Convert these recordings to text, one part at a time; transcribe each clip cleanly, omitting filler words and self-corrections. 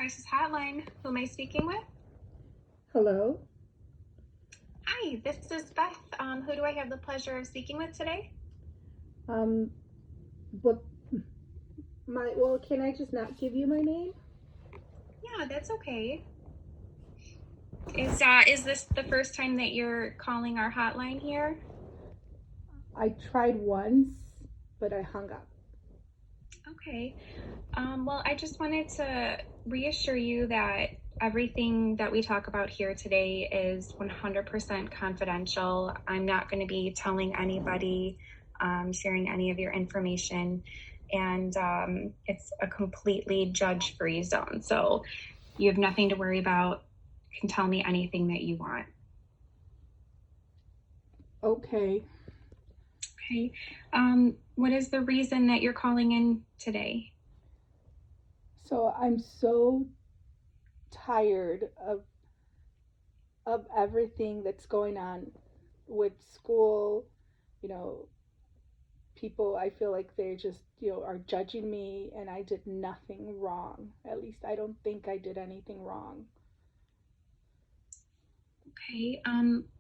Crisis Hotline. Who am I speaking with? Hello? Hi, this is Beth. Who do I have the pleasure of speaking with today? What can I just not give you my name? Yeah, that's okay. Is this the first time that you're calling our hotline here? I tried once, but I hung up. Okay. Well, I just wanted to reassure you that everything that we talk about here today is 100% confidential. I'm not going to be telling anybody, sharing any of your information, and it's a completely judge-free zone. So you have nothing to worry about. You can tell me anything that you want. Okay. Okay. What is the reason that you're calling in today? So I'm so tired of everything that's going on with school. You know, people, I feel like they just, are judging me, and I did nothing wrong. At least I don't think I did anything wrong. Okay.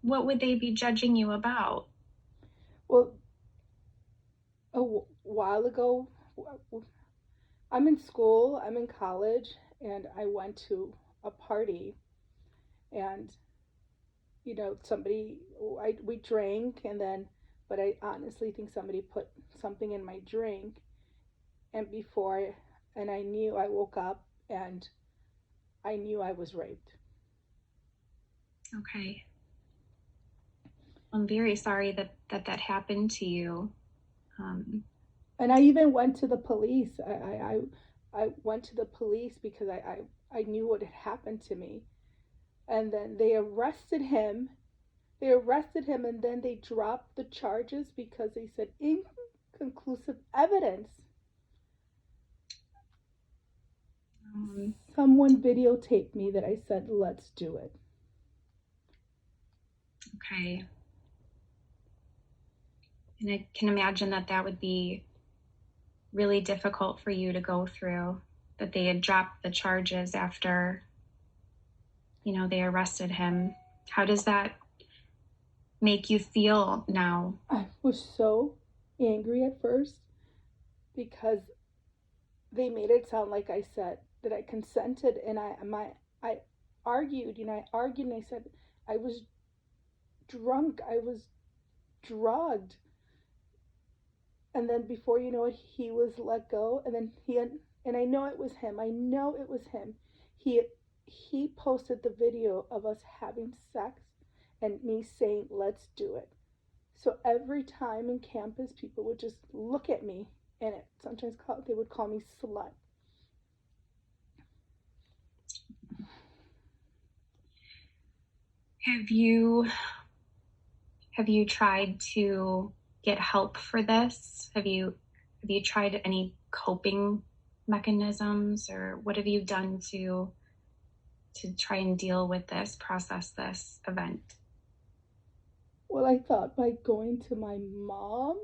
What would they be judging you about? Well, a while ago, I'm in school, I'm in college, and I went to a party, and we drank, but I honestly think somebody put something in my drink, and I woke up and I knew I was raped. Okay. I'm very sorry that happened to you. And I even went to the police. I went to the police because I knew what had happened to me. And then they arrested him. And then they dropped the charges because they said inconclusive evidence. Someone videotaped me that I said, let's do it. Okay. And I can imagine that would be really difficult for you to go through, that they had dropped the charges after, they arrested him. How does that make you feel now? I was so angry at first because they made it sound like I said that I consented, and I argued, and I said I was drunk, I was drugged. And then before you know it, he was let go, and then and I know it was him. I know it was him. He posted the video of us having sex and me saying, "Let's do it." So every time in campus, people would just look at me, and they would call me slut. Have you tried to get help for this? Have you tried any coping mechanisms, or what have you done to try and deal with this, process this event? Well, I thought by going to my mom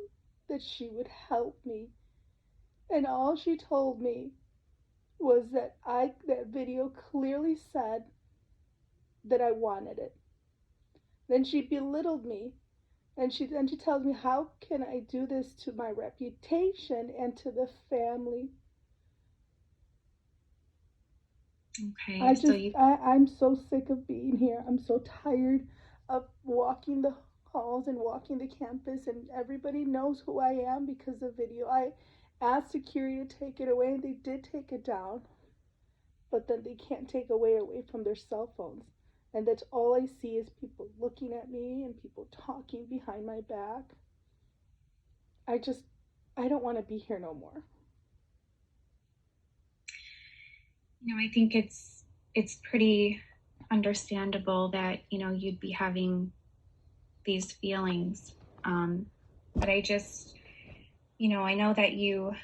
that she would help me. And all she told me was that video clearly said that I wanted it. Then she belittled me, and she tells me, how can I do this to my reputation and to the family? Okay, I'm so sick of being here. I'm so tired of walking the halls and walking the campus, and everybody knows who I am because of video. I asked security to take it away, and they did take it down, but then they can't take away from their cell phones. And that's all I see is people looking at me and people talking behind my back. I don't want to be here no more. I think it's pretty understandable that, you'd be having these feelings. But I just, I know that you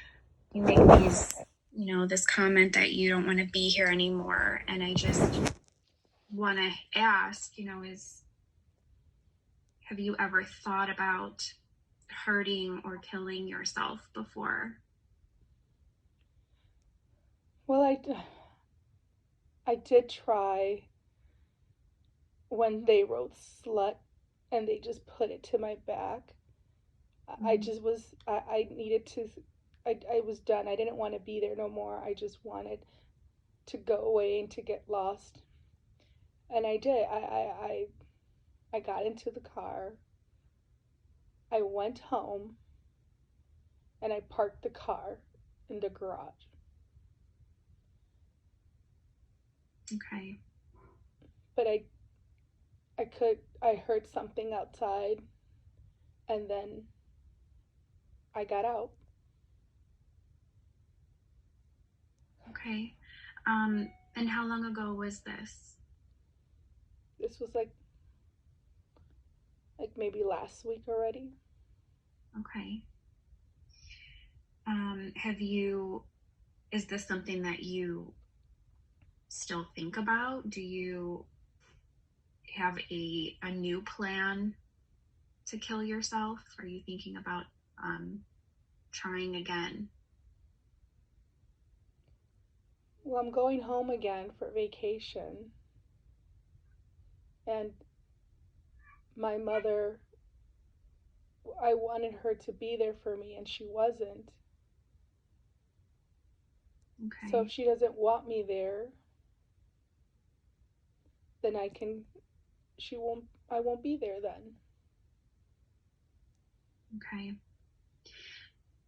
make these, this comment that you don't want to be here anymore. And I just want to ask, have you ever thought about hurting or killing yourself before? Well, I did try when they wrote slut and they just put it to my back. I Mm, just was, I needed to, I was done. I didn't want to be there no more. I just wanted to go away and to get lost. And I did. I got into the car. I went home and I parked the car in the garage. okay. But I heard something outside and then I got out. Okay. And how long ago was this? This was like maybe last week already. Okay. Have you, is this something that you still think about? Do you have a new plan to kill yourself? Are you thinking about um, trying again? Well, I'm going home again for vacation, and my mother, I wanted her to be there for me, and she wasn't. So if Okay. she doesn't want me there, then I won't be there then. Okay.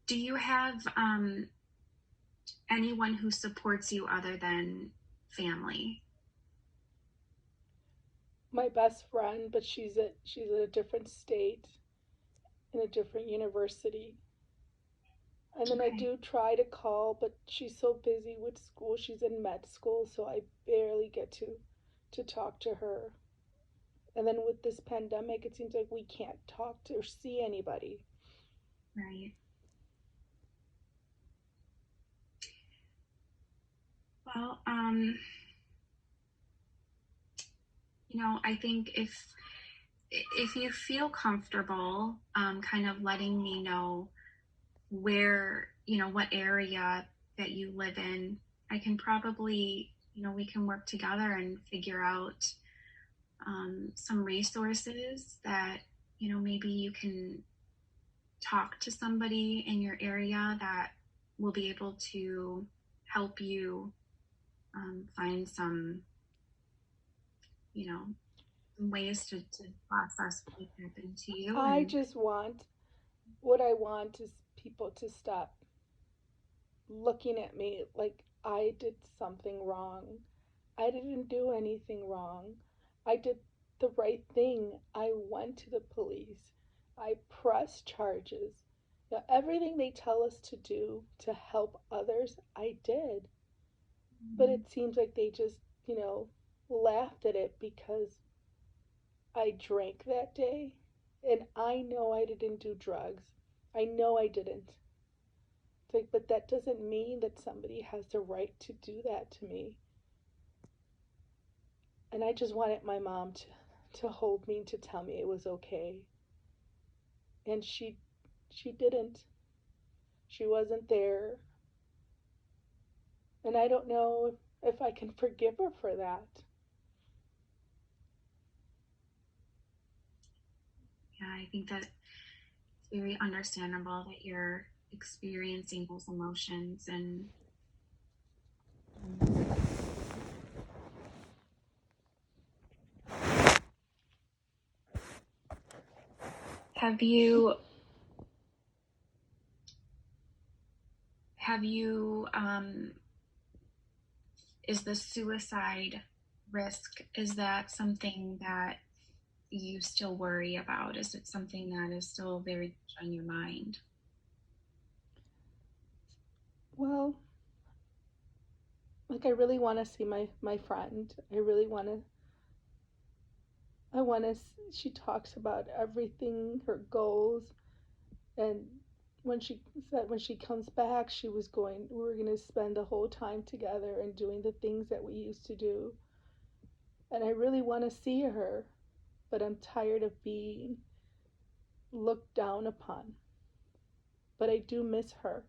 Do you have anyone who supports you other than family? My best friend, but she's at a different state, in a different university. And then I Okay. do try to call, but she's so busy with school. She's in med school, so I barely get to talk to her. And then with this pandemic, it seems like we can't talk to or see anybody. Right. Well, I think if you feel comfortable, kind of letting me know where, what area that you live in, I can probably, we can work together and figure out some resources that, maybe you can talk to somebody in your area that will be able to help you find some, you know, some ways to process what happened to you. I And just want what I want is people to stop looking at me like I did something wrong. I didn't do anything wrong. I did the right thing. I went to the police. I pressed charges. Now, everything they tell us to do to help others, I did. But it seems like they just, laughed at it because I drank that day. And I know I didn't do drugs. I know I didn't. It's like, but that doesn't mean that somebody has the right to do that to me. And I just wanted my mom to hold me and to tell me it was okay. And she didn't. She wasn't there. And I don't know if I can forgive her for that. yeah, I think that it's very understandable that you're experiencing those emotions. And um, have you have you is the suicide risk, is that something that you still worry about? Is it something that is still very much on your mind? Well, like I really want to see my friend. I really want to I want to she talks about everything, her goals, and when she said when she comes back, we were going to spend the whole time together and doing the things that we used to do. And I really want to see her, but I'm tired of being looked down upon. But I do miss her.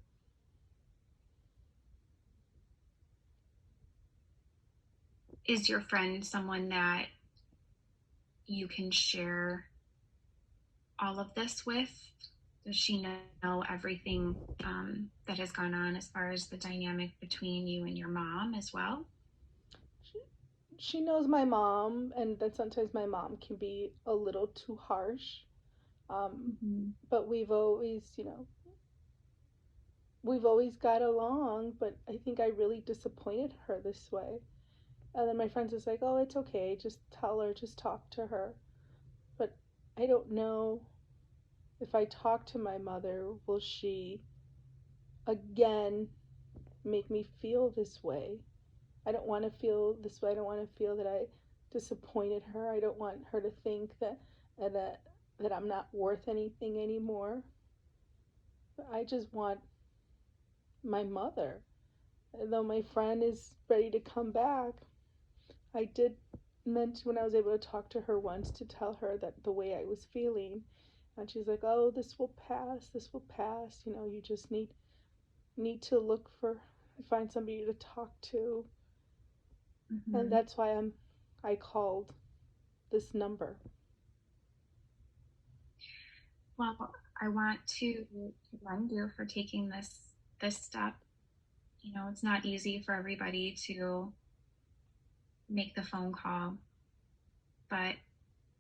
Is your friend someone that you can share all of this with? Does she know everything that has gone on as far as the dynamic between you and your mom as well? She, she knows my mom, and that sometimes my mom can be a little too harsh. Um, Mm-hmm. but we've always got along. But I think I really disappointed her this way. And then my friends is like, "Oh, it's okay. Just tell her. Just talk to her." But I don't know if I talk to my mother, will she again make me feel this way? I don't want to feel this way. I don't want to feel that I disappointed her. I don't want her to think that that I'm not worth anything anymore. I just want my mother. And though my friend is ready to come back, I did mention when I was able to talk to her once to tell her that the way I was feeling, and she's like, "Oh, this will pass. This will pass. You know, you just need to look for find somebody to talk to." And Mm-hmm. that's why I called this number. Well, I want to commend you for taking this step. You know, it's not easy for everybody to make the phone call, but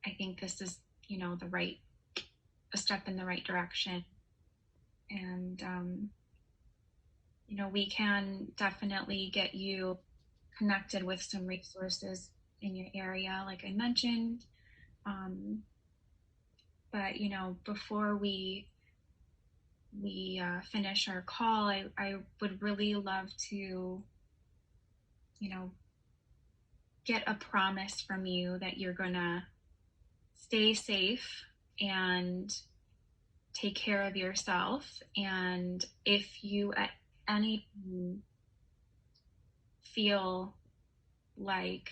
I think this is, you know, the right a step in the right direction. And you know, we can definitely get you connected with some resources in your area, like I mentioned. Um, but you know, before we finish our call, I would really love to, you know, get a promise from you that you're gonna stay safe and take care of yourself. And if you at any time feel like,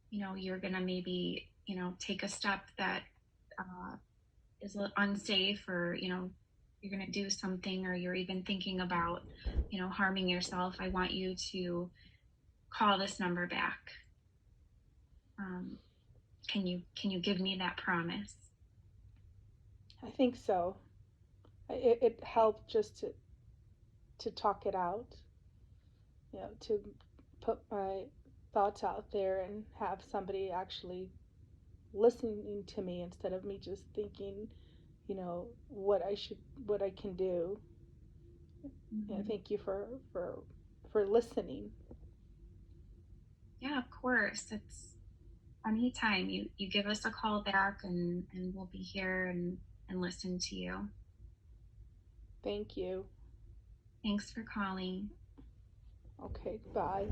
you know, you're gonna maybe, you know, take a step that uh, is unsafe, or you know, you're going to do something, or you're even thinking about, you know, harming yourself, I want you to call this number back. um, can you give me that promise? I think so. It Okay. helped just to talk it out, to put my thoughts out there and have somebody actually listening to me instead of me just thinking, what I can do. Yeah, Mm-hmm. thank you for listening. Yeah, of course. It's anytime you give us a call back, and we'll be here and listen to you. Thank you. Thanks for calling. Okay, bye.